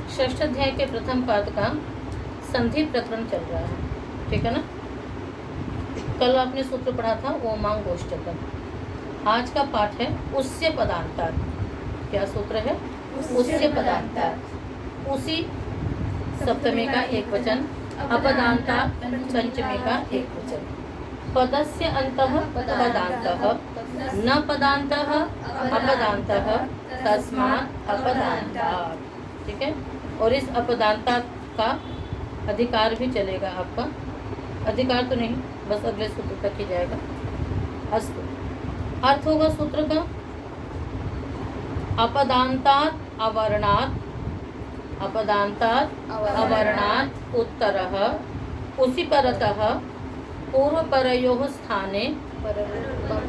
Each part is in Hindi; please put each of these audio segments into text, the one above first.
षष्ठ अध्याय के प्रथम पाद का संधि प्रकरण चल रहा है, ठीक है ना। कल आपने सूत्र पढ़ा था ओमांग गोष्ठकम। आज का पाठ है उस्य पदांतात्। क्या सूत्र है? उस्य पदांतात्। उसी सप्तमी का एक वचन, अपदांतात् पंचमी का एक वचन। पदस्य अंतः पदांतः, न पदांतः अपदांतः, तस्मात् अपदांतात्। ठीक है। और इस अपदांतात् का अधिकार भी चलेगा आपका, अधिकार तो नहीं, बस अगले सूत्र तक ही जाएगा। अस्तु, अर्थ होगा सूत्र का अपदांतात् अवर्णात्, अपदांतात् अवर्णात् उत्तरः उसी परतः पूर्वपरयोः स्थाने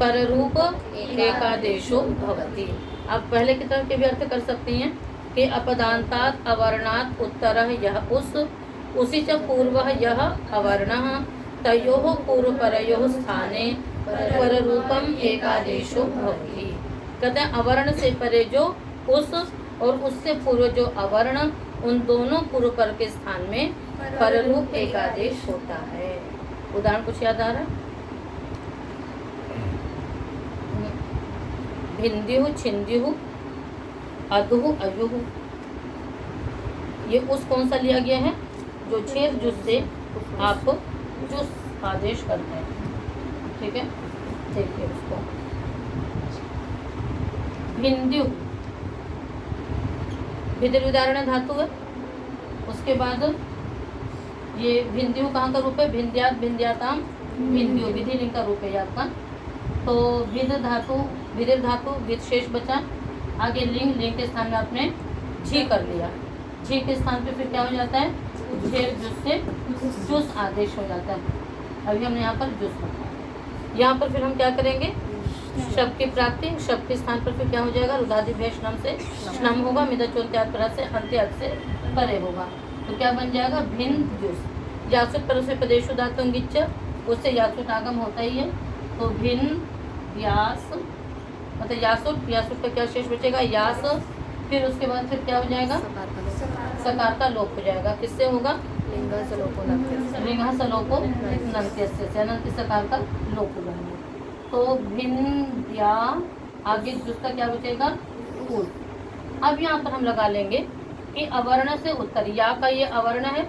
पररूप एकादेशो भवति। आप पहले की तरह के भी अर्थ कर सकते हैं कि अपदांतात् अवर्णात् उत्तरः यह उसी च पूर्वः यह अवर्णः तयोः पूर्वपरयोः स्थाने पररूपम एकादेशो भवति। कहते हैं अवर्ण से परे जो उस और उससे पूर्व जो अवर्ण, उन दोनों पूर्व पर के स्थान में पररूप एकादेश होता है। उदाहरण कुछ याद आ रहा? भिंद्युः छिंद्युः अधुः अयुः। ये उस कौन सा लिया गया है? जो छेद जुस से आप जुस आदेश करते हैं, ठीक है। देखिए उसको भिंद्यु, भिद्र उदाहरण धातु है। उसके बाद ये भिंद्यु कहाँ का रूप है? भिंद्यात् भिंद्याताम भिंद्यु, विधि लिंग का रूप है आपका। तो विद धातु, विदिर धातु, विद शेष बचा। आगे लिंग, लिंग के स्थान में आपने झी कर लिया। झी के स्थान पे फिर क्या हो जाता है? झेर जुस से जुस आदेश हो जाता है। अभी हमने यहाँ पर जुस बताया। यहाँ पर फिर हम क्या करेंगे? शब्द की प्राप्ति, शब्द के स्थान पर फिर क्या हो जाएगा? रुदादिभ्य श्नम से श्नम होगा, मिदचोत्यात् परा से अंत्यात् से परे होगा। तो क्या बन जाएगा? भिन्न जुस। यासुट पर से पदेशु धातु गिच्च, उससे यासुट आगम होता ही है। तो भिन्न व्यास, मतलब यासुट, यासुट का क्या शेष बचेगा? यास। फिर उसके बाद फिर क्या हो जाएगा? सकार का लोप हो जाएगा। किससे होगा? लिंगा सलोको नंत्यस्य से, अनंत सकार का लोप हो जाएगा। तो भिन्न या आगे जिसका क्या बचेगा? ऊल। अब यहाँ पर हम लगा लेंगे कि अवर्ण से उत्तर, या का ये अवर्ण है,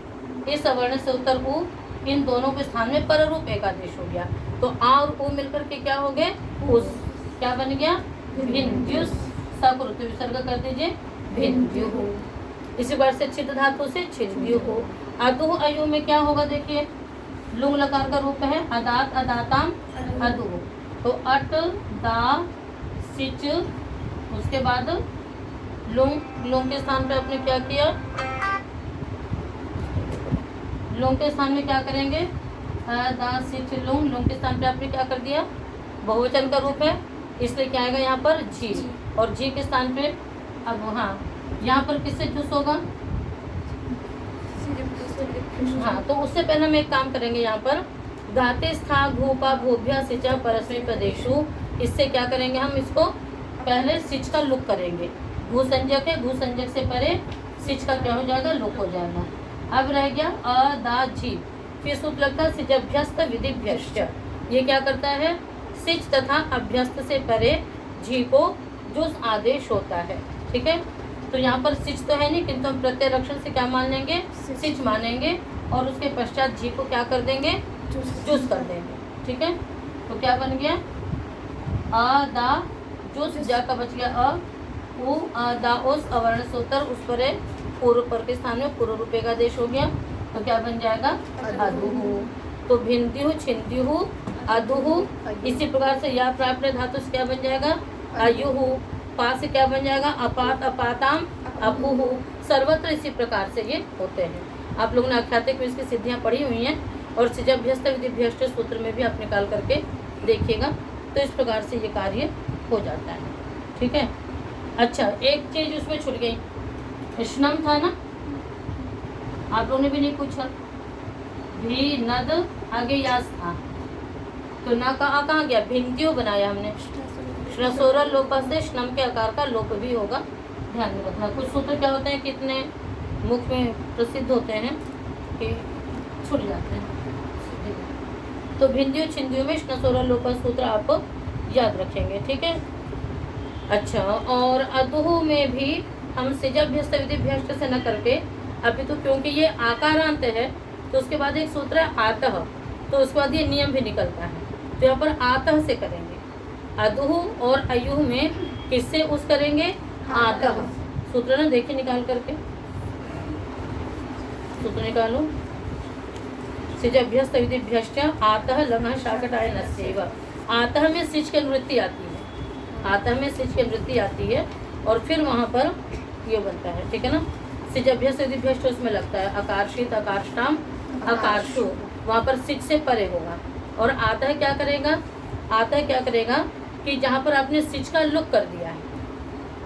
इस अवर्ण से उत्तर उ, इन दोनों के स्थान में पररूप एकादेश हो गया। तो आ और उ मिलकर के क्या हो गए? उस। क्या बन गया? भिन्द्युस्। सकृत विसर्ग कर दीजिए, भिन्द्युः। इसी बार से छिद धातु से छिद्युः। अधुः अयु में क्या होगा? देखिए लुंग लकार का रूप है, अदात अदाताम अधुः। तो अट दा सिच, उसके बाद लुंग, लुंग के स्थान पे आपने क्या किया? लुंग के स्थान में क्या करेंगे? दा सिच लुंग, लुंग के स्थान पे आपने क्या कर दिया? बहुवचन का रूप है, इसलिए क्या आएगा यहाँ पर? जी। और जी के स्थान पे अब हाँ, यहाँ पर किससे जुस होगा? हाँ, तो उससे पहले हम एक काम करेंगे। यहाँ पर गाते स्था घूपा भूभ्या सिचा परस्मै पदेशु, इससे क्या करेंगे? हम इसको पहले सिच का लुक करेंगे। घू संजक है, घू संजक से परे सिच का क्या हो जाएगा? लुक हो जाएगा। अब रह गया अ दा जी। फिर सूत्र लगता है सिजभ्यस्त विधिभ्यश्च। ये क्या करता है? सिच तथा अभ्यस्त से परे जी को जुस आदेश होता है, ठीक है। तो यहाँ पर सिच तो है नहीं, किंतु हम प्रत्यय लक्षण से क्या मान लेंगे? सिच मानेंगे। और उसके पश्चात जी को क्या कर देंगे? जुस कर देंगे, ठीक है। तो क्या बन गया? अ दा जुस, जा का बच गया अ, उ अ दा उस, अवर्ण से उत्तर उस पर पूर्व पर के स्थान में पूर्व रूप एकादेश हो गया। तो क्या बन जाएगा? अधुः। तो भिन्द्युः छिंद्युः अधुः। इसी प्रकार से या प्राप्त धातु से क्या बन जाएगा? अयुः। पा से क्या बन जाएगा? अपात अपाताम अपुः। सर्वत्र इसी प्रकार से ये होते हैं। आप लोगों ने आख्यातिक में इसकी सिद्धियाँ पढ़ी हुई हैं, और सिजभ्यस्त विधिभ्यस्त सूत्र में भी आप निकाल करके देखिएगा। तो इस प्रकार से ये कार्य हो जाता है, ठीक है। अच्छा, एक चीज उसमें छूट गई, स्नम था ना, आप लोगों ने भी नहीं पूछा। भी नद आगे यास था, तो ना का आ कहाँ गया? भिंद्यो बनाया हमने। श्नसोरल लोप से श्नम के आकार का लोप भी होगा, ध्यान में रखना। कुछ सूत्र क्या होते हैं? कितने? मुख में प्रसिद्ध होते हैं कि छूट जाते हैं। तो भिंदियों छिंदियों में स्नसोरा लोपा सूत्र आप याद रखेंगे, ठीक है। अच्छा, और अधुह में भी हम सिजभ्यस्त विधिभ्यस्त से न करके अभी तो क्योंकि ये आकारांत है तो उसके बाद एक सूत्र है आतः, तो उसके बाद ये नियम भी निकलता है, तो यहाँ पर आतः से करेंगे। अधुह और अयुह में किससे उस करेंगे? आतः। सूत्र ना देखिए निकाल करके, सूत्र निकालो। सिजभ्यस्त विधिभ्यश्च आतः लंघः शाकटाय नस्यैव। आतः में सिच की अनुवृत्ति आती है, आतः में सिच की अनुवृत्ति आती है और फिर वहाँ पर ये बनता है, ठीक है ना। सिजभ्यस्त विधिभ्यश्च उसमें लगता है अकारशित अकारष्टाम अकारशु, वहाँ पर सिच से परे होगा। और आतः क्या करेगा? आतः क्या करेगा कि जहाँ पर आपने सिच का लुक कर दिया है,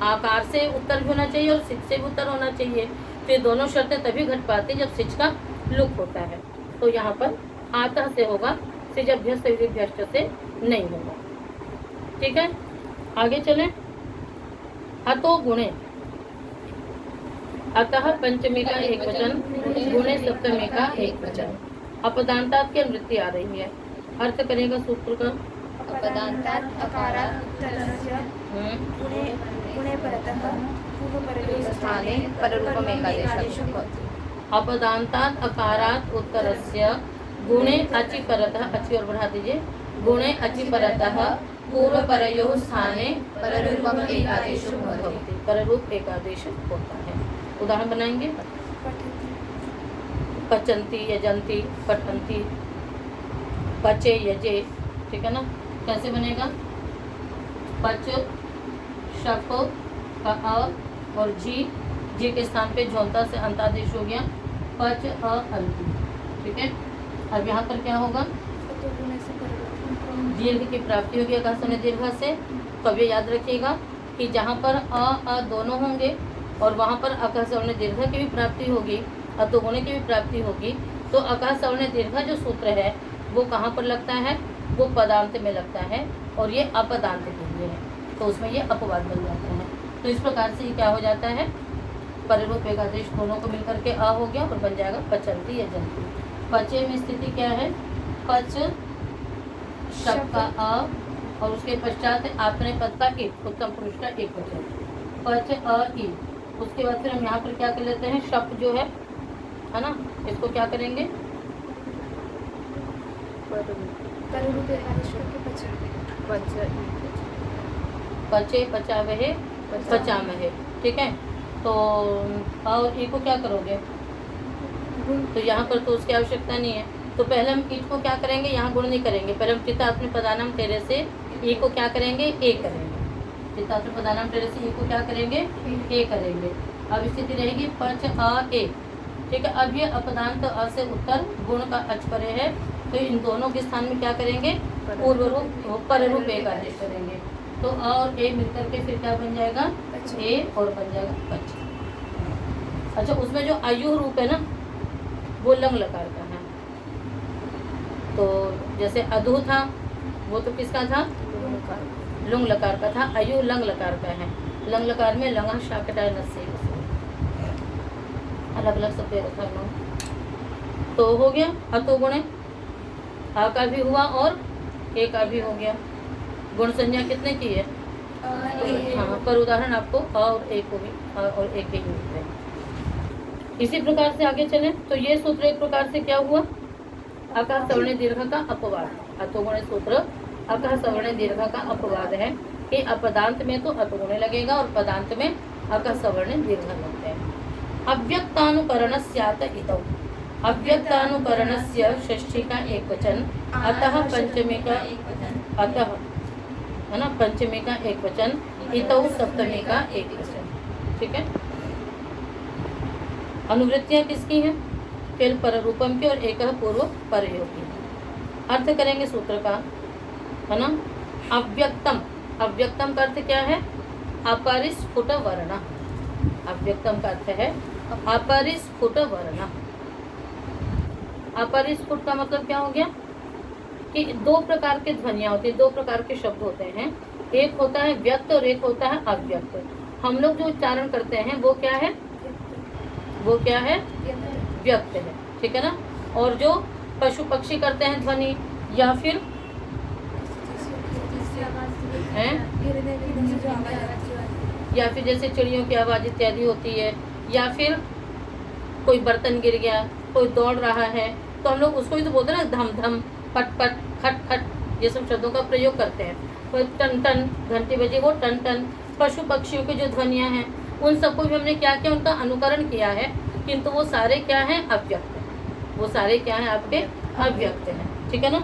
आकार से उत्तर भी होना चाहिए और सिच से भी उत्तर होना चाहिए, तो ये दोनों शर्तें तभी घट पाती जब सिच का लुक होता है। तो यहाँ पर आतः से होगा, सिजभ्यस्त विधिभ्यश्च से नहीं होगा, ठीक है। आगे चलें। अतो गुणे, अतः पंचमी का एक वचन, गुणे सप्तमी का एक वचन। अपदांतात की अनुवृत्ति आ रही है, अर्थ करेगा सूत्र का। अपदान्तात् अकारात् उत्तरस्य गुणे परतः पूर्वपरयोः स्थाने पररूपमेकादेशः भवति। अपदांतात अकारात् उत्तरस्य गुणे अचि परतः, अचि और बढ़ा दीजिए, गुणे अचि परतः पूर्वपरयोः स्थाने पररूपम एकादेशो भवति। पररूप एकादेश होता है। उदाहरण बनाएंगे। पचंती, यजंती, पठंती, पचे, यजे, ठीक है ना। कैसे बनेगा? पच, शप का अ और जी के स्थान पे झोंता से अंतादेश हो गया, पच अ अंति, ठीक है। अब यहाँ पर क्या होगा? दीर्घ की प्राप्ति होगी आकाश ने दीर्घ से। तो अब ये याद रखिएगा कि जहाँ पर अ दोनों होंगे और वहाँ पर आकाश ने दीर्घ की भी प्राप्ति होगी, अतोगुणे की भी प्राप्ति होगी, तो आकाश ने दीर्घ जो सूत्र है वो कहाँ पर लगता है? वो पदांत में लगता है और ये अपदांत के लिए है, तो उसमें ये अपवाद बन जाता है। तो इस प्रकार से ये क्या हो जाता है? पररूप एकादेश दोनों को मिलकर के अ हो गया और बन जाएगा पचंती या जंती। पचे में स्थिति क्या है? पच शब्द का अ और उसके पश्चात आपने पद का एक, उत्तम पुरुष का एक वचन, पच अ ई। उसके बाद फिर हम यहाँ पर क्या कर लेते हैं? शब्द जो है ना, इसको क्या करेंगे? पररूप एकादेश करके पचे, पचावहे, पचामहे, ठीक है। तो और ई को क्या करोगे? तो यहाँ पर तो उसकी आवश्यकता नहीं है, तो पहले हम ईट को क्या करेंगे? यहाँ गुण नहीं करेंगे, पहले हम चित्तात्म पदानाम तेरे से ई को क्या करेंगे? ए करेंगे। चित्तात्म पदानाम तेरे से ई को क्या करेंगे? ए करेंगे। अब स्थिति रहेगी पच अ ए, ठीक है। अब ये अपदांत अ से उत्तर गुण का अच परे है, तो इन दोनों के स्थान में क्या करेंगे? पूर्व रूप पररूप एकादेश करेंगे। तो अ और ए मिलकर के फिर क्या बन जाएगा? ए और बन जाएगा पच। अच्छा, उसमें जो आयु रूप है ना वो लंग लकार का है। तो जैसे अधु था वो तो किसका था? लुंग लकार का था। अयु लंग लकार का है। लंग लकार में लंगा शाकटाय नस्य, अलग अलग सब दे रखा है। तो हो गया अतो गुणे, आ का भी हुआ और ए का भी हो गया। गुण संज्ञा कितने की है? हाँ, पर उदाहरण आपको अ और ए को भी, अ और ए के ही मिलते हैं। इसी प्रकार से आगे चलें तो ये सूत्र एक प्रकार से क्या हुआ? आकाश सवर्ण दीर्घ का अपवाद। अतोगुण सूत्र आकाश सवर्ण दीर्घ का अपवाद है कि अपदांत में तो अतोगुण लगेगा और पदांत में आकाश सवर्ण दीर्घ लगते हैं। अव्यक्तानुकरणस्यात इतौ, अव्यक्तानुकरणस्य षष्ठी का एक वचन, अतः पंचमी का एक वचन, अतः है ना पंचमी का एक वचन, इतौ सप्तमी का एक वचन, ठीक है। अनुवृत्तियां किसकी हैं? केवल पररूपम की और एक पूर्व परयोग की। अर्थ करेंगे सूत्र का, है ना। अव्यक्तम, अव्यक्तम का अर्थ क्या है? अपरिस्फुट वर्ण। अव्यक्तम का अर्थ है अपरिस्फुट वर्ण। अपरिस्फुट का मतलब क्या हो गया कि दो प्रकार के ध्वनियां होती है, दो प्रकार के शब्द होते हैं। एक होता है व्यक्त और एक होता है अव्यक्त। हम लोग जो उच्चारण करते हैं वो क्या है? वो क्या है? व्यक्त है, ठीक है ना। और जो पशु पक्षी करते हैं ध्वनि, या फिर हैं, या फिर जैसे चिड़ियों की आवाज़ इत्यादि होती है, या फिर कोई बर्तन गिर गया, कोई दौड़ रहा है, तो हम लोग उसको ही तो बोलते हैं ना, धम धम, पट पट, खट खट, ये सब शब्दों का प्रयोग करते हैं। तो टन टन, घंटी बजी, वो टन टन। पशु पक्षियों की जो ध्वनियाँ हैं उन सबको भी हमने क्या किया? उनका अनुकरण किया है, किंतु वो सारे क्या हैं? अव्यक्त हैं। वो सारे क्या हैं? आपके अव्यक्त हैं, ठीक है ना।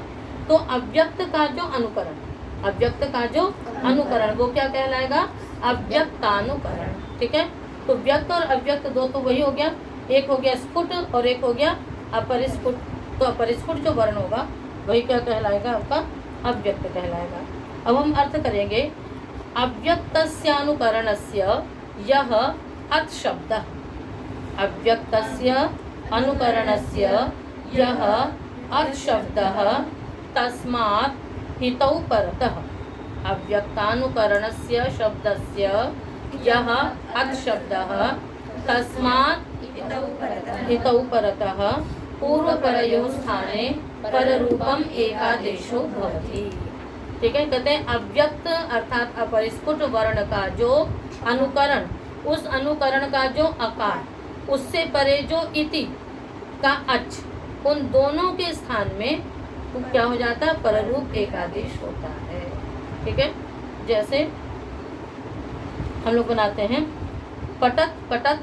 तो अव्यक्त का जो अनुकरण, अव्यक्त का जो अनुकरण, वो क्या कहलाएगा? अव्यक्तानुकरण, ठीक है। तो व्यक्त और अव्यक्त दो तो वही हो गया, एक हो गया स्फुट और एक हो गया अपरिस्फुट। तो अपरिस्फुट जो वर्ण होगा वही क्या कहलाएगा? आपका अव्यक्त कहलाएगा। अब हम अर्थ करेंगे, अव्यक्तस्यानुकरणस्य यह अत् शब्दः, अव्यक्तस्य अनुकरणस्य यह अत् शब्दः तस्मात् हितौ परतः, अव्यक्तानुकरणस्य शब्दस्य यः अत् शब्दः तस्मात् हितौ परतः पूर्वपरयोः स्थाने पररूपम एकादेशो भवति, ठीक है। कहते हैं अव्यक्त अर्थात अपरिस्फुट वर्ण का जो अनुकरण, उस अनुकरण का जो अकार, उससे परे जो इति का अच, उन दोनों के स्थान में तो क्या हो जाता है? पररूप एकादेश होता है, ठीक है। जैसे हम लोग बनाते हैं पटक पटक,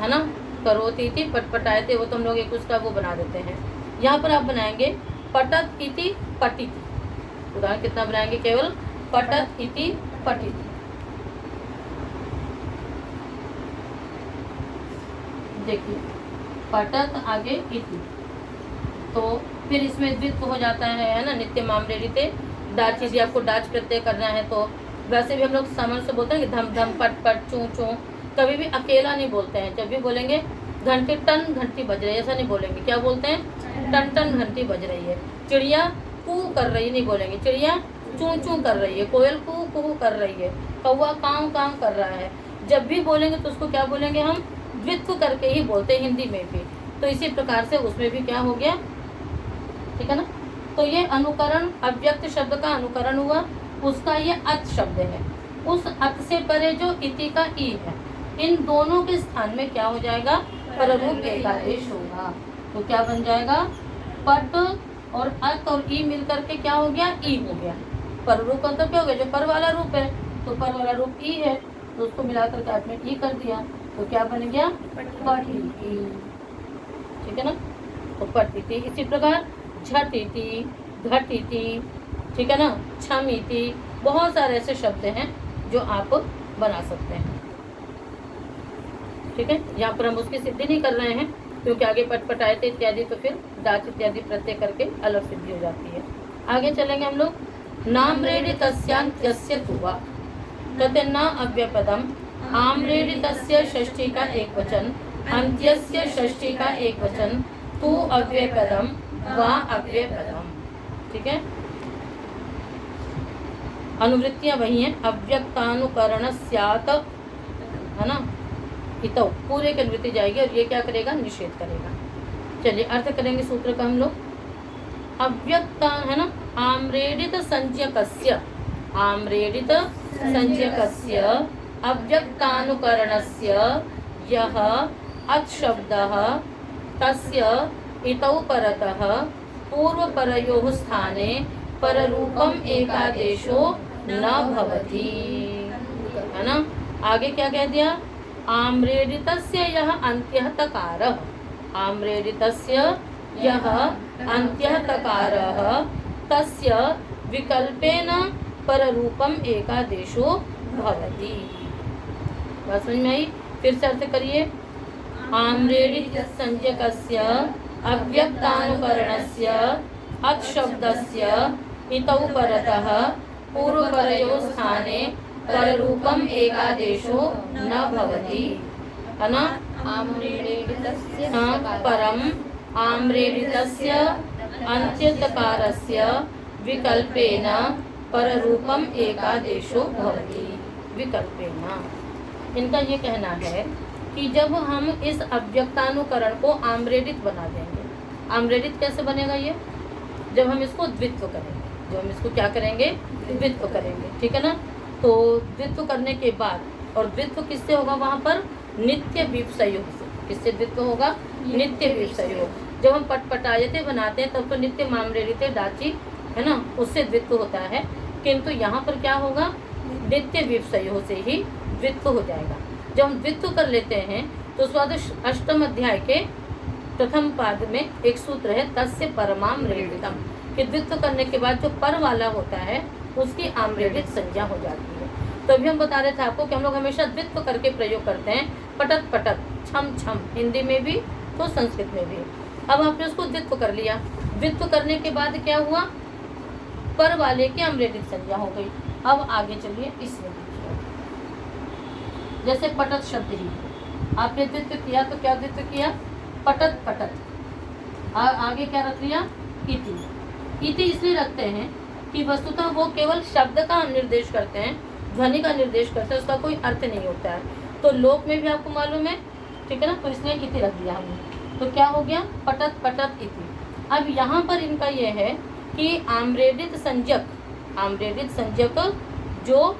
है ना, करोति इति पटपटायते, वो तो हम लोग एक उसका वो बना देते हैं। यहाँ पर आप बनाएंगे पटक इति पटिति। उदाहरण कितना बनाएंगे? केवल पटक इति पटिति। देखिए पटक आगे इति, तो फिर इसमें द्वित्व हो जाता है ना, नित्य मामले रीते डाच, यदि आपको डाच प्रत्यय करना है तो वैसे भी हम लोग सामान्य से बोलते हैं कि धम धम, पट पट, चूं चूं। कभी भी अकेला नहीं बोलते हैं। जब भी बोलेंगे घंटे टन घंटी बज रही है, ऐसा नहीं बोलेंगे। क्या बोलते हैं? टन टन घंटी बज रही है। चिड़िया कू कर रही नहीं बोलेंगे, चिड़िया चूं चूं कर रही है। कोयल कू कू कर रही है। कौवा काव काव कर रहा है। जब भी बोलेंगे तो उसको क्या बोलेंगे? हम द्वित्व करके ही बोलते हैं हिंदी में भी। तो इसी प्रकार से उसमें भी क्या हो गया, ठीक है ना। तो ये अनुकरण, अव्यक्त शब्द का अनुकरण हुआ, उसका ये अत शब्द है। उस अत से परे जो इति का ई है, इन दोनों के स्थान में क्या हो जाएगा? पररूप एकादेश होगा। तो क्या बन जाएगा? पट और अत और ई मिलकर के क्या हो गया? ई हो गया। पररूप का मतलब क्या हो गया? जो पर वाला रूप है, तो पर वाला रूप ई है, तो उसको मिलाकर के आपने ई कर दिया, तो क्या बन गया? पठिति, ठीक है ना। तो पठिति। इसी प्रकार झटिति, घटिति, ठीक है ना, क्षमिति, बहुत सारे ऐसे शब्द हैं जो आप बना सकते हैं, ठीक है। यहाँ पर हम उसकी सिद्धि नहीं कर रहे हैं क्योंकि आगे पटपटायते इत्यादि तो फिर डाच इत्यादि प्रत्यय करके अलग सिद्धि हो जाती है। आगे चलेंगे हम लोग। नाम्रेडि तस्यांत्यस्य तुवा, कहते न अव्यपदम, आम्रेडि तस्य षष्ठी का एक वचन, अंत्यस्य षष्ठी का एक वचन, तू अव्यपदम वा अव्यपदम, ठीक है। अनुवृत्तियां वही हैं। अव्यक्तानुकरण स्यात्, है ना, हितौ, पूरे की अनुवृत्ति जाएगी और ये क्या करेगा? निषेध करेगा। चलिए अर्थ करेंगे सूत्र का हम लोग। अव्यक्ता, है ना, आम्रेडित संज्ञकस्य, आम्रेडित संज्ञकस्य अव्यक्तानुकरणस्य यः अत् शब्दः तस्य इतौ परतः पूर्वपरयोः स्थाने पररूपम एकादेशो न भवति, है ना। आगे क्या कह दिया? आम्रेडितस्य यः अन्त्यः तकारः, आम्रेडितस्य यः अन्त्यः तकारः तस्य विकल्पेन पररूपम एकादेशो भवति। बात समझ में आई? फिर से अर्थ करिए। आम्रेडित संज्ञकस्य अव्यक्तानुकरणस्य अत् शब्दस्य हितौ परतः पूर्वपरयोः स्थाने पररूपम एकादेशो न भवति, है ना। आम्रेडितस्य परम आम्रेडितस्य अन्त्यतकारस्य विकल्पेन पररूपम एकादेशो भवति। विकल्पेन, इनका ये कहना है कि जब हम इस अव्यक्तानुकरण को आम्रेडित बना देंगे। आम्रेडित कैसे बनेगा ये? जब हम इसको द्वित्व करेंगे, जब हम इसको क्या करेंगे? द्वित्व करेंगे, ठीक है ना। तो द्वित्व करने के बाद, और द्वित्व किससे होगा वहाँ पर? नित्य विपसयोग से। किससे द्वित्व होगा? नित्य विपसयोग। जब हम पटपटायते बनाते हैं तब तो नित्य माम्रेडिते डाची, है ना, उससे द्वित्व होता है, किंतु यहाँ पर क्या होगा? नित्य विपसयोग से ही द्वित्व हो जाएगा। जब हम द्वित्व कर लेते हैं तो स्वादश अष्टम अध्याय के प्रथम पाद में एक सूत्र है, तस्य परमाम्रेडितम, कि द्वित्व करने के बाद जो पर वाला होता है उसकी आम्रेडित संज्ञा हो जाती है। तो अभी हम बता रहे थे आपको कि हम लोग हमेशा द्वित्व करके प्रयोग करते हैं, पटत पटत, छम छम, हिंदी में भी तो संस्कृत में भी। अब आपने उसको द्वित्व कर लिया, द्वित्व करने के बाद क्या हुआ? पर वाले की आम्रेडित संज्ञा हो गई। अब आगे चलिए, इसमें देखिए, जैसे पटत शब्द ही आपने द्वित्व किया तो क्या द्वित्व किया? पटत पटत। आगे क्या रख लिया? इति। इति इसलिए रखते हैं कि वस्तुतः वो केवल शब्द का निर्देश करते हैं, ध्वनि का निर्देश करते हैं, उसका कोई अर्थ नहीं होता है। तो लोक में भी आपको मालूम है, ठीक है ना, तो इसलिए इति रख दिया हमने। तो क्या हो गया? पटत पटत इति। अब यहाँ पर इनका यह है कि आम्रेडित संज्ञक, आम्रेडित संज्ञक जो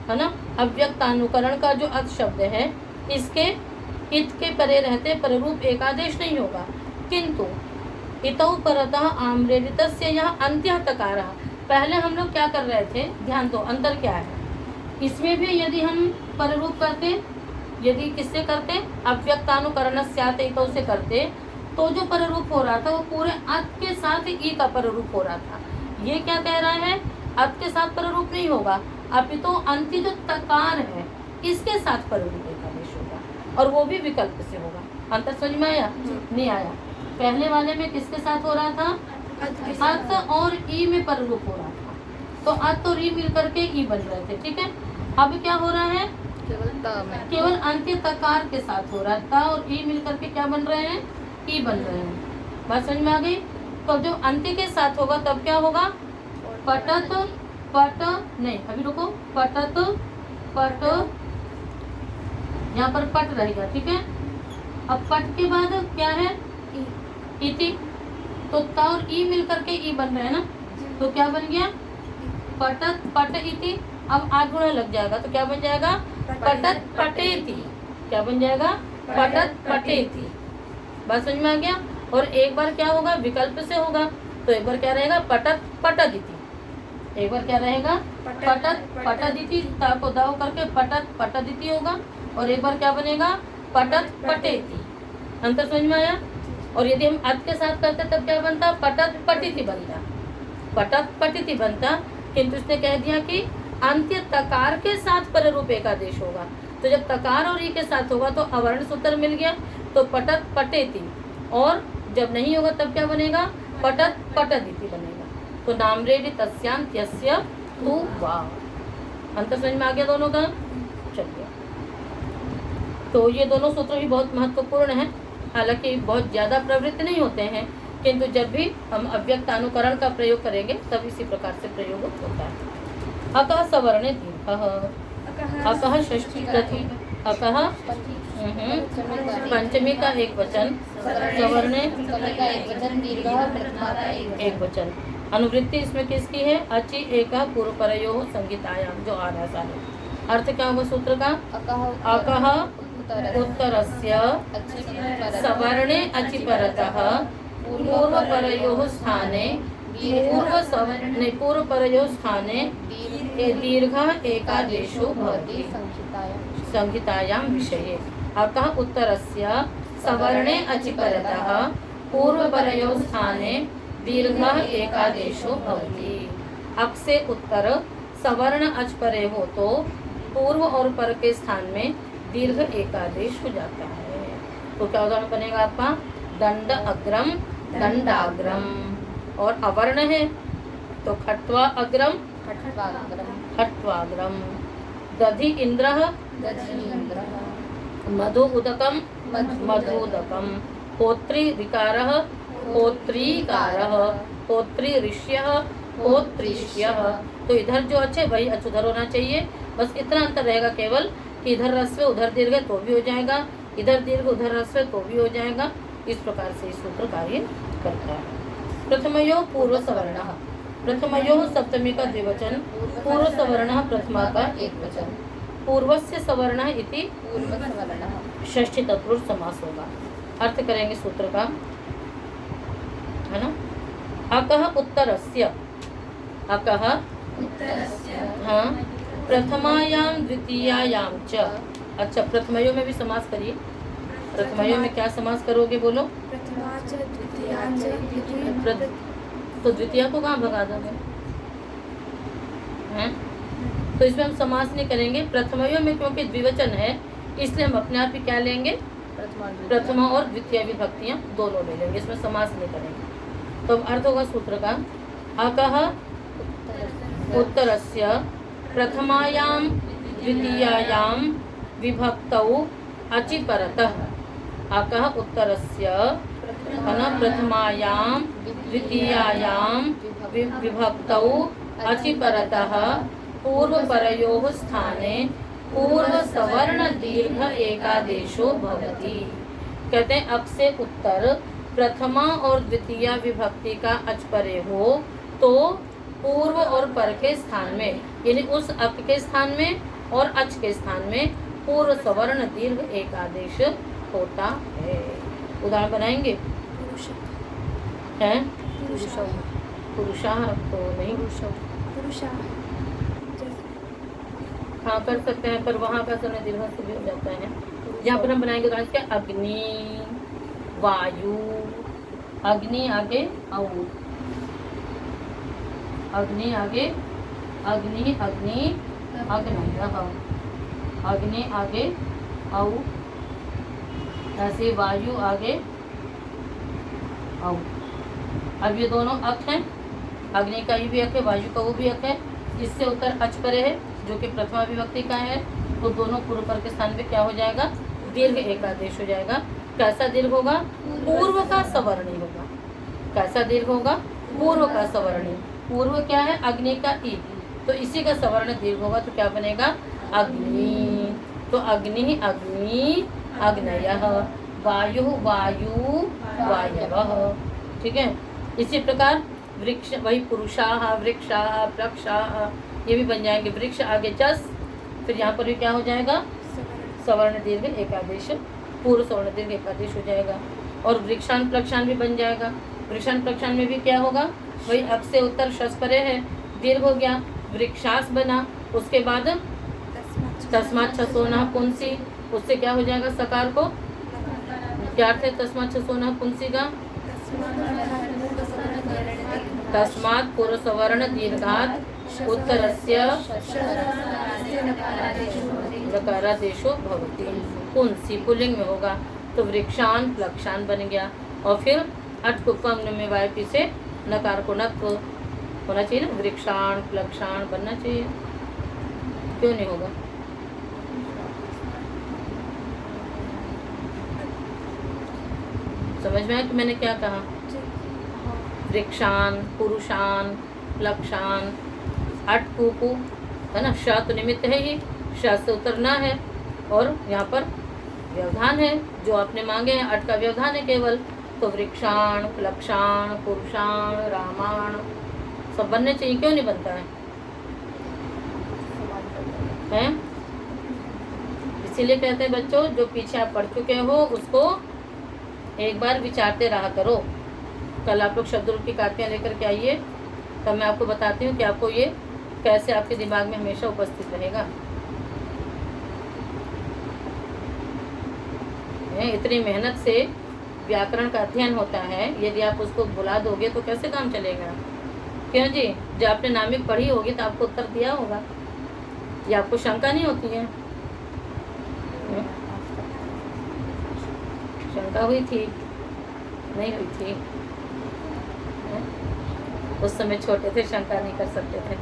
है ना, अव्यक्तानुकरण का जो अर्थ शब्द है, इसके इत के परे रहते पररूप एकादेश नहीं होगा, किंतु इतौ परतः आम्रेडितस्य यह अंत्यः तकारः। पहले हम लोग क्या कर रहे थे? ध्यान दो, अंतर क्या है इसमें भी। यदि हम पररूप करते, यदि किससे करते? अव्यक्तानुकरणस्यात् इतौ से करते, तो जो पररूप हो रहा था वो पूरे अत के साथ ई का पररूप हो रहा था। ये क्या कह रहा है? अत के साथ पररूप नहीं होगा, अपितु अंत्य जो तकार है इसके साथ पररूप एकादेश होगा, और वो भी विकल्प से होगा। अंतर समझ में आया? नहीं आया? पहले वाले में किसके साथ हो रहा था? अत और ई में पररूप हो रहा था, तो अत और ई मिलकर के ई बन रहे थे, ठीक है। अब क्या हो रहा है? केवल अंत्य तकार के साथ हो रहा है, त और ई मिलकर के क्या बन रहे हैं? ई बन रहे हैं। बात समझ में आ गई? तो जब अंत्य के साथ होगा तब क्या होगा? पटत पट, नहीं अभी रुको, पटत पट, यहाँ पर पट रहेगा, ठीक है। अब पट के बाद क्या है? इति। तो त और ई मिलकर के ई बन रहे हैं ना, तो क्या बन गया? पटत पट इति। अब आगुणा लग जाएगा तो क्या बन जाएगा? पटत पटेति। क्या बन जाएगा? पटत पटेति। बात समझ में आ गया? और एक बार क्या होगा? विकल्प से होगा, तो एक बार क्या रहेगा? पटत पटदिति। एक बार क्या रहेगा? पटत पटदिति, ता को दाव करके पटत पटदिति होगा, और एक बार क्या बनेगा? पटत पटेति। अंतर समझ में आया? और यदि हम अत के साथ करते तब क्या बनता? पटत पटिति बनता, पटत पटिति बनता, किंतु उसने कह दिया कि अंत्य तकार के साथ पररूप एकादेश होगा। तो जब तकार और ई के साथ होगा तो अवर्ण सूत्र मिल गया, तो पटत पटेति, और जब नहीं होगा तब क्या बनेगा? पटत पटदिति बनेगा। तो नाम्रेडितस्यान्त्यस्य तु वा। अंतर समझ में आ गया दोनों का? चलिए, तो ये दोनों सूत्र भी बहुत महत्वपूर्ण हैं, हालांकि बहुत ज़्यादा प्रवृत्त नहीं होते हैं, किंतु जब भी हम अव्यक्तानुकरण का प्रयोग करेंगे तब इसी प्रकार से प्रयोग होता है। अकः सवर्णे दीर्घः, अकः षष्ठी प्रति, अकः पंचमी का एक वचन, सवर्णे एक वचन। अनुवृत्ति इसमें किसकी है? अचि एक पूर्व परयोः संगीतायाम, जो आ रहा है। अर्थ क्या होगा सूत्र का? अकः उत्तरस्य सवर्णे अचि परतः पूर्व परयोः स्थाने पूर्व परयोः स्थाने दीर्घः एकादेशो भवति संहितायां विषये। अतः उत्तरस्य सवर्णे अचि परतः पूर्व परयोः स्थाने दीर्घः एकादेशो भवति। अक से उत्तर सवर्ण अच परे हो तो पूर्व और पर के स्थान में दीर्घ एकादेश हो जाता है। तो क्या उदाहरण बनेगा आपका? दंड अग्रम, दंडाग्रम। और अवर्ण है तो खट्वा अग्रम, खट्वाग्रम। दधि इंद्रः, मधु उदकम, मधुदकम। होत्री ऋकारः, होत्रीकारः। होत्री ऋष्यः, होत्रीष्यः। तो इधर जो अच्छे वही अच उधर होना चाहिए, बस इतना अंतर रहेगा केवल कि इधर रस्व उधर दीर्घ तो भी हो जाएगा, इधर दीर्घ उधर ह्रस्व तो भी हो जाएगा। इस प्रकार से सूत्र कार्य करता है। प्रथमयो पूर्व सवर्ण, प्रथमयो सप्तमी का द्विवचन, पूर्व सवर्ण प्रथमा का एक वचन। पूर्वस्य सवर्ण इति पूर्व सवर्णः षष्ठी तत्पुरुष समास होगा। अर्थ करेंगे सूत्र का, है ना। अकः उत्तरस्य, अकः हाँ प्रथमायां द्वितीयायां च। अच्छा, प्रथमयो में भी समास करिए। प्रथमयो में क्या समास करोगे बोलो? प्रथमा च द्वितीया च तो द्वितीया को कहाँ भगा दोगे? हैं? तो इसमें हम समास नहीं करेंगे। प्रथमयो में क्योंकि द्विवचन है इसलिए हम अपने आप ही क्या लेंगे? प्रथमा और द्वितीय विभक्तियां दोनों ले लेंगे, इसमें समास नहीं करेंगे। तो अर्थ होगा सूत्र का, अकः उत्तरस्य प्रथमायां द्वितीयायां विभक्तौ अचि परतः। अकः उत्तरस्य प्रथमायां द्वितीयायां विभक्तौ अचि परतः पूर्वपरयोः स्थाने पूर्व सवर्ण दीर्घ एकादेशो भवति। कहते हैं अक से उत्तर प्रथमा और द्वितीय विभक्ति का अच परे हो तो पूर्व और पर के स्थान में, यानी उस अक के स्थान में और अच के स्थान में पूर्व सवर्ण दीर्घ एकादेश होता है। उदाहरण बनाएंगे हैं? पुरुषः तो नहीं, हाँ कर सकते हैं, पर वहाँ का समय दीर्घ से भी हो जाता है। यहाँ पर हम बनाएंगे उदाहरण के अग्नि, वायु, अग्नि आगे औ, अग्नि आगे अग्नि, अग्नि अग्नयः, अग्नि आगे औ, ऐसे वायु आगे औ। अब ये दोनों अक हैं, अग्नि का ये भी अक है, वायु का वो भी अक है। इससे उत्तर अच परे है जो कि प्रथमा विभक्ति का है, तो दोनों पूर्व पर के स्थान पे क्या हो जाएगा? दीर्घ एकादेश हो जाएगा। कैसा दीर्घ होगा? पूर्व का सवर्णी होगा। कैसा दीर्घ होगा? पूर्व का सवर्णी। पूर्व क्या है? अग्नि का ई, तो इसी का सवर्ण दीर्घ होगा तो क्या बनेगा? अग्नि। तो अग्नि अग्नि अग्नयः, वायु वायु वायवः। ठीक है। इसी प्रकार वृक्ष, वही पुरुषाः वृक्षाः प्लक्षाः, ये भी बन जाएंगे। वृक्ष आगे चस, फिर यहाँ पर भी क्या हो जाएगा? सवर्ण दीर्घ एकादेश, पूर्व सवर्ण दीर्घ एकादेश हो जाएगा। और वृक्षान प्लक्षान भी बन जाएगा। वृक्षान प्लक्षान में भी क्या होगा? वही अक से उत्तर शस परे है, दीर्घ हो गया, वृक्षास बना। उसके बाद तस्मात् छसोनः पुंसी, उससे क्या हो जाएगा? सकार को क्या अर्थ है? तस्मात् छसोनः पुंसी का तस्मात् पूर्व सवर्ण दीर्घात् उत्तरस्य नकारादेशो भवति। पुंसी पुल्लिंग में होगा तो वृक्षान प्लक्षान बन गया। और फिर अट को कम में वायपी से नकार को नक होना चाहिए ना, वृक्षान प्लक्षान बनना चाहिए। क्यों नहीं होगा? समझ में आया कि मैंने क्या कहा? वृक्षान, पुरुषान, प्लक्षान, अट कुकु है ना, श तो निमित्त है ही, श से उतरना है और यहाँ पर व्यवधान है जो आपने मांगे हैं, अट का व्यवधान है केवल। तो वृक्षान, प्लक्षान, पुरुषान, रामाण सब बनने चाहिए। क्यों नहीं बनता है? हैं? इसीलिए कहते हैं बच्चों, जो पीछे आप पढ़ चुके हो उसको एक बार विचारते रहा करो। कल आप लोग शब्द रूप की कापियाँ लेकर के आइए, तब मैं आपको बताती हूँ कि आपको ये कैसे आपके दिमाग में हमेशा उपस्थित रहेगा। इतनी मेहनत से व्याकरण का अध्ययन होता है, यदि आप उसको भुला दोगे तो कैसे काम चलेगा? क्यों जी? जब आपने नामिक पढ़ी होगी तो आपको उत्तर दिया होगा, ये आपको शंका नहीं होती है? शंका हुई थी? नहीं हुई थी? उस समय छोटे थे, शंका नहीं कर सकते थे,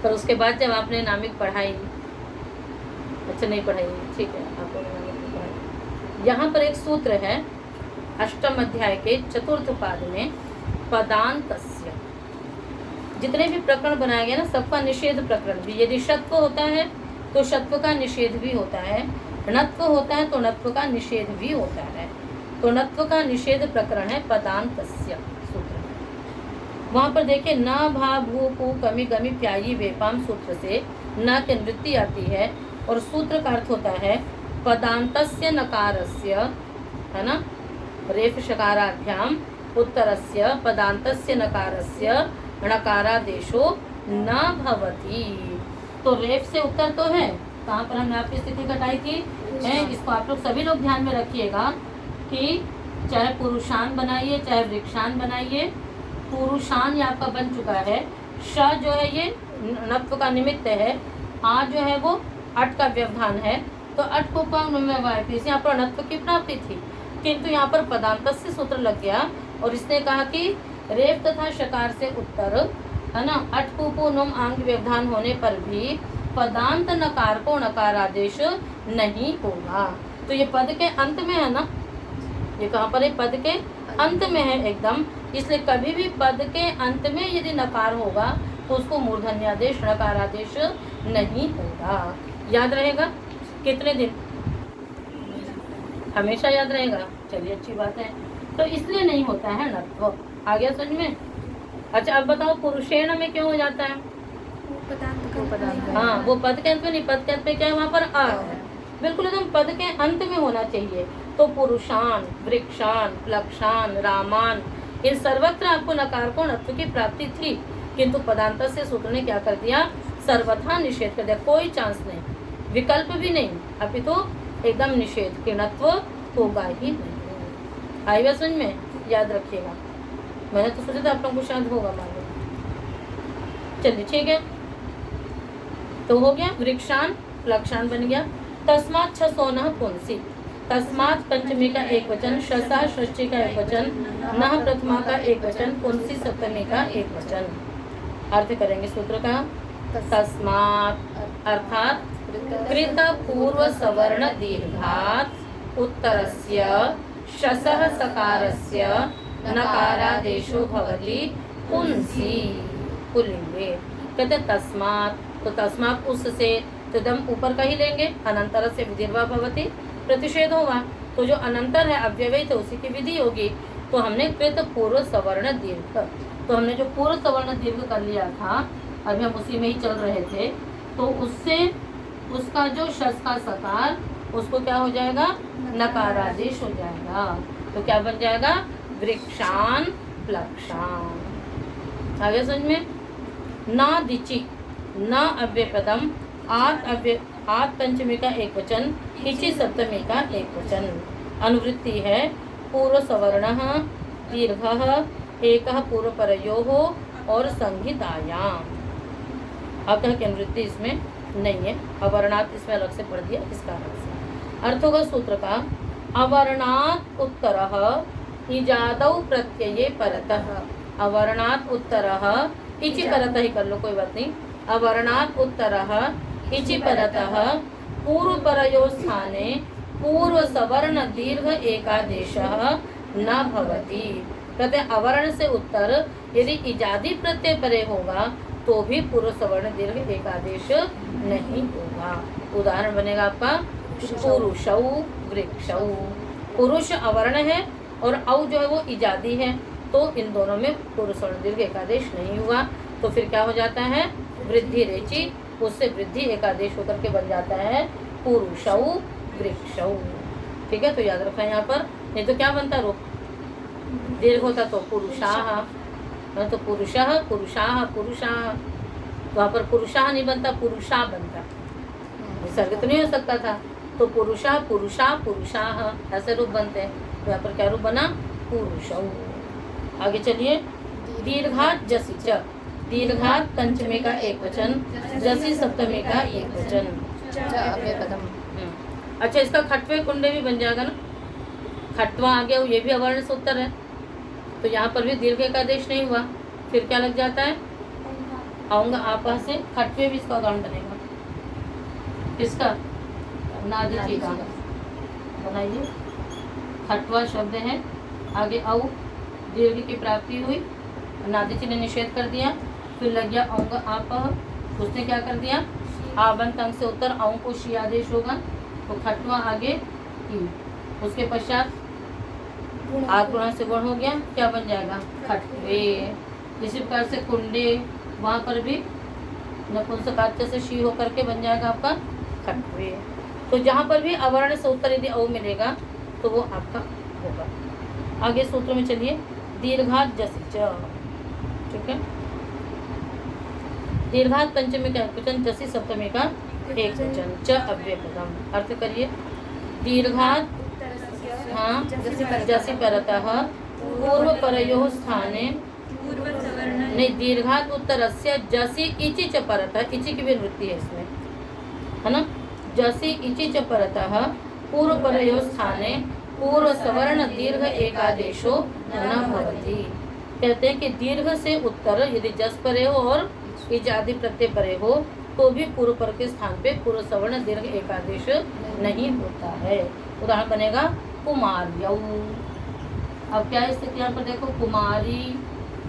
पर उसके बाद जब आपने नामिक पढ़ाई, अच्छा नहीं पढ़ाई, ठीक है, आप लोगों ने नामिक पढ़ाई। यहाँ पर एक सूत्र है अष्टम अध्याय के चतुर्थ पाद में, पदान्तस्य। जितने भी प्रकरण बनाए गए ना, सबका निषेध प्रकरण भी, यदि षत्व होता है तो षत्व का निषेध भी होता है। णत्व होता है तो णत्व का निषेध भी होता है। तो णत्व का निषेध प्रकरण है पदान्तस्य सूत्र में। वहां पर देखिए न भा भू पू कमी गमी प्यायी वेपाम सूत्र से न की निवृत्ति आती है और सूत्र का अर्थ होता है पदान्तस्य नकारस्य, है ना, रेफ शकाराभ्याम उत्तरस्य पदान्तस्य नकारस्य णकारादेशो न भवति। तो रेफ से उत्तर तो है, कहाँ पर हमने आपकी स्थिति घटाई थी है। इसको आप लोग सभी लोग ध्यान में रखिएगा कि चाहे पुरुषान बनाइए चाहे वृक्षान बनाइए, पुरुषान ये आपका बन चुका है। श जो है ये णत्व का निमित्त है, आ जो है वो अट का व्यवधान है। तो अट को यहाँ पर णत्व की प्राप्ति थी, किंतु यहाँ पर पदान्तस्य सूत्र लग गया और इसने कहा कि रेफ तथा शकार से उत्तर, है ना, अट को नुम आंग व्यवधान होने पर भी पदांत नकार को नकारादेश नहीं होगा। तो ये पद के अंत में है ना, ये कहाँ पर है, पद के अंत में है एकदम, इसलिए कभी भी पद के अंत में यदि नकार होगा तो उसको मूर्धन्यादेश नकारादेश नहीं होगा। याद रहेगा कितने दिन? हमेशा याद रहेगा। चलिए अच्छी बात है। तो इसलिए नहीं होता है णत्व। आ गया समझ में? अच्छा अब बताओ पुरुषेण में क्यों हो जाता है? हाँ, वो पद के अंत में नहीं, पद के अंत में क्या है, वहाँ पर आ है। बिल्कुल एकदम पद के अंत में होना चाहिए। तो पुरुषान, वृक्षान, प्लक्षान, रामान, इन सर्वत्र आपको नकार को णत्व की प्राप्ति थी, किंतु पदांत से सूत्र ने क्या कर दिया, सर्वथा निषेध कर दिया। कोई चांस नहीं, विकल्प भी नहीं, अभी तो एकदम निषेध के णत्व होगा ही नहीं। आएगा समझ में? याद रखिएगा। मैंने तो सोचा था आप लोगों को शायद होगा मालूम। चलिए ठीक है, तो हो गया वृक्षान, प्लक्षान बन गया। तस्मात् छसोनः पुंसी, तस्मात् पंचमी का एक वचन, शसा षष्ठी का एक वचन, नः प्रथमा का एक वचन, पुंसी सप्तमी का एक वचन। अर्थ करेंगे सूत्र का। तस्मात् अर्थात कृत पूर्व सवर्ण दीर्घात् उत्तरस्य शसः सकारस्य नकारादेशो भवति पुंसी पुल्लिंगे। कहते तस्मात्, तो तस्मात् उससे, तो दम ऊपर का ही लेंगे, अनंतर से विधिर्वा भवति, प्रतिषेध होगा। तो जो अनंतर है अव्यवहित है उसी की विधि होगी। तो हमने कृत पूर्व सवर्ण दीर्घ, तो हमने जो पूर्व सवर्ण दीर्घ कर लिया था, अभी हम उसी में ही चल रहे थे, तो उससे उसका जो शस का सकार उसको क्या हो जाएगा, नकारादेश हो जाएगा। तो क्या बन जाएगा, वृक्षान प्लक्षान। आगे समझ में? ना दिचि, न अव्यपदम, आत पंचमी का एक वचन, इचि सप्तमी का एक वचन। अनुवृत्ति है पूर्व सवर्ण दीर्घ एक पूर्व परयोः और संहितायाम। अब तक अनुवृत्ति इसमें नहीं है, अवर्णात इसमें अलग से पढ़ दिया इस कारण से। अर्थ होगा सूत्र का, अवर्णात उत्तरः इजादौ प्रत्यये परतः, अवर्णात उत्तरः इचि परतः ही कर लो कोई बात नहीं, अवर्णात उत्तरः इचि परतः पूर्व परयो स्थाने पूर्व सवर्ण दीर्घ एकादेशः न भवति। कहते हैं अवर्ण से उत्तर यदि इजादी प्रत्यय परे होगा तो भी पूर्व सवर्ण दीर्घ एकादेश नहीं होगा। उदाहरण बनेगा आपका पुरुषौ वृक्षौ। पुरुष अवर्ण है और औ जो है वो इजादी है, तो इन दोनों में पूर्व सवर्ण दीर्घ एकादेश नहीं हुआ। तो फिर क्या हो जाता है, वृद्धि रेचि, उससे वृद्धि एकादेश होकर के बन जाता है पुरुषौ वृक्षौ। ठीक है, तो याद रखना यहाँ पर, नहीं तो क्या बनता रूप, दीर्घ होता तो पुरुषाः, तो पुरुषः पुरुषाः पुरुषाः, वहाँ पर पुरुषाः नहीं बनता, पुरुषा बनता, विसर्ग तो नहीं हो सकता था। तो पुरुषा पुरुषा पुरुषाः ऐसे रूप बनते हैं। तो यहाँ पर क्या रूप बना, पुरुषौ। आगे चलिए, दीर्घात जसी च, दीर्घात पंचमी का एक वचन, जसी सप्तमी का एक वचन। अच्छा, इसका खटवे कुंडे भी बन जाएगा ना, खटवा आ गया, ये भी अवर्ण से उत्तर है, तो यहाँ पर भी दीर्घ का आदेश नहीं हुआ। फिर क्या लग जाता है, आऊंगा आपा से, खटवे भी इसका उदाहरण बनेगा। इसका नादिची का बनाइए, खटवा शब्द है, आगे औ दीर्घ की प्राप्ति हुई, नादिची ने निषेध कर दिया, फिर लग गया औंग आप, उसने क्या कर दिया, आबंत अंग से उत्तर औं को शी आदेश होगा, तो खटवा आगे ई, उसके पश्चात आग गुणा से गुण हो गया, क्या बन जाएगा खटवे। इसी प्रकार से कुंडे, वहाँ पर भी नपुंसकार्थ से शी होकर के बन जाएगा आपका खटवे। तो जहाँ पर भी अवर्ण से उत्तर यदि औ मिलेगा तो वो आपका होगा। आगे सूत्र में चलिए, दीर्घात जसी च, ठीक है। दीर्घात पंचमी का एक वचन, जसी सप्तमी का एक वचन, च अव्यय पदम। अर्थ करिए, दीर्घात हाँ जसी परतः पूर्व परयोः स्थाने नहीं, दीर्घात उत्तरस्य जसी इचि च परतः, इचि की भी वृत्ति है इसमें, है ना। जसी इचि च परतः पूर्व परयोः स्थाने पूर्व सवर्ण दीर्घ एकादेशो न भवति। कहते हैं कि दीर्घ से उत्तर यदि जस परे हो और इच आदि प्रत्यय परे हो तो भी पूर्व पर के स्थान पे पूर्व सवर्ण दीर्घ एकादेश नहीं होता है। उदाहरण बनेगा कुमार्यौ। अब क्या स्थिति यहाँ पर देखो, कुमारी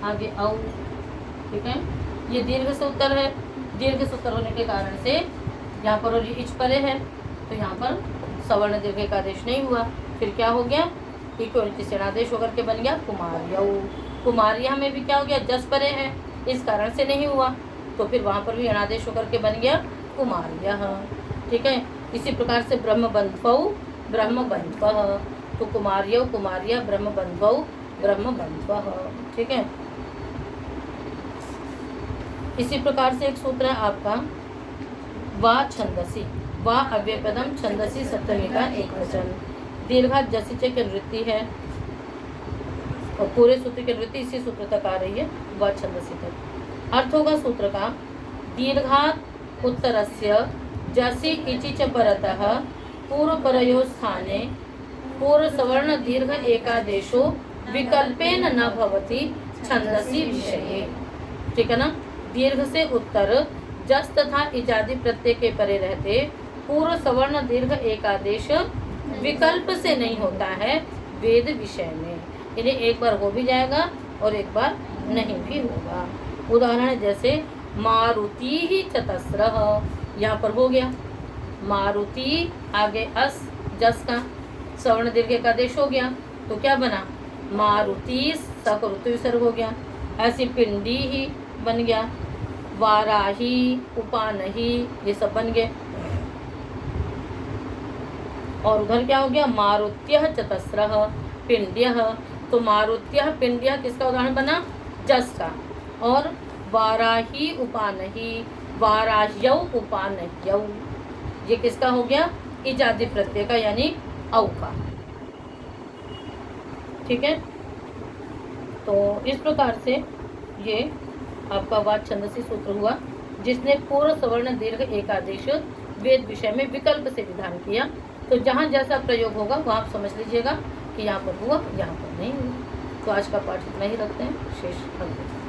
आगे औ, ठीक है। ये दीर्घ से उत्तर है, दीर्घ से उत्तर होने के कारण से यहाँ पर और इच परे है तो यहाँ पर सवर्ण दीर्घ एकादेश नहीं हुआ। फिर क्या हो गया, आदेश होकर के बन गया कुमार्यौ। कुमारिया में भी क्या हो गया, जस परे है, इस कारण से नहीं हुआ, तो फिर वहाँ पर भी अनादेश होकर के बन गया कुमार्य, ठीक है। इसी प्रकार से ब्रह्म बंधवौ ब्रह्म बंधव, तो कुमार्यौ कुमार्य ब्रह्म बंधवौ ब्रह्म बंधव, ठीक है। इसी प्रकार से एक सूत्र है आपका वा छंदसी, वा अव्ययपदम छंदसी सप्तमी का एक वचन, दीर्घात जसी च की वृत्ति है और पूरे सूत्र की वृत्ति इसी सूत्र तक आ रही है, वा छंदसी तक। अर्थ होगा सूत्र का, दीर्घात उत्तरस्य जसी इचि च परतः पूर्व परयोः स्थाने पूर्व सवर्ण दीर्घ एकादेशो विकल्पेन न भवति छंदसी विषये, ठीक है ना। दीर्घ से उत्तर जस तथा इजादि प्रत्यय के परे रहते पूर्व सवर्ण दीर्घ एकादेश विकल्प से नहीं होता है वेद विषय में, यानी एक बार हो भी जाएगा और एक बार नहीं भी होगा। उदाहरण जैसे मारुति ही चतस्रः, यहाँ पर हो गया मारुति आगे अस जस का सवर्ण दीर्घ एकादेश हो गया तो क्या बना मारुति, सक ऋतु विसर्ग हो गया। ऐसी पिंडी ही बन गया, वाराही उपानही, ये सब बन गए। और उधर क्या हो गया मारुत्यः चतस्रः पिंड्यः, तो मारुत्यः पिंड्यः किसका उदाहरण बना, जस का। और वाराही उपानही वाराह्यौ उपानह्यौ, ये किसका हो गया इजादि प्रत्यय का यानी औ का, ठीक है। तो इस प्रकार से ये आपका वाद छंदसी सूत्र हुआ जिसने पूर्व सवर्ण दीर्घ एकादेश वेद विषय में विकल्प से विधान किया। तो जहाँ जैसा प्रयोग होगा वहाँ आप समझ लीजिएगा कि यहाँ पर हुआ यहाँ पर नहीं हुआ। तो आज का पाठ इतना ही रखते हैं, शेष अगले